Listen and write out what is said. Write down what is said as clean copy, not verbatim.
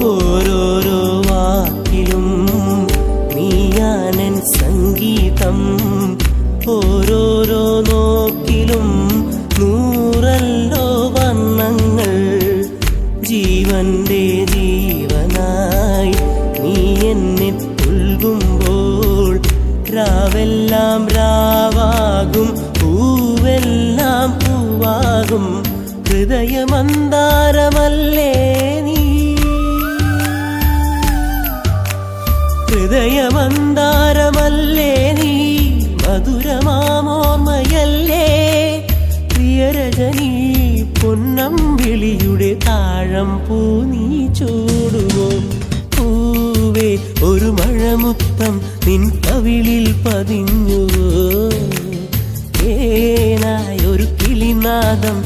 ഓരോരോ വാക്കിലും നീയാനൻ സംഗീതം, ഓരോരോ നോക്കിലും നൂറല്ലോ വർണ്ണങ്ങൾ. ജീവന്റെ ജീവനായി നീ എന്നെ പുൽകുമ്പോൾ രാവെല്ലാം രാവാകും, പൂവെല്ലാം പൂവാകും. ഹൃദയമന്താരമല്ലേ നീ, ഹൃദയമന്താരമല്ലേ നീ, മധുരമാമോർമ്മയല്ലേ പ്രിയരജനീ. പൊന്നമ്പിളിയുടെ താഴം പൂ നീ ചൂടുവോ പൂവേ, ഒരു മഴമുത്തം നിൻ കവിളിൽ പതിഞ്ഞുവോ. ഏനായൊരു കിളിനാദം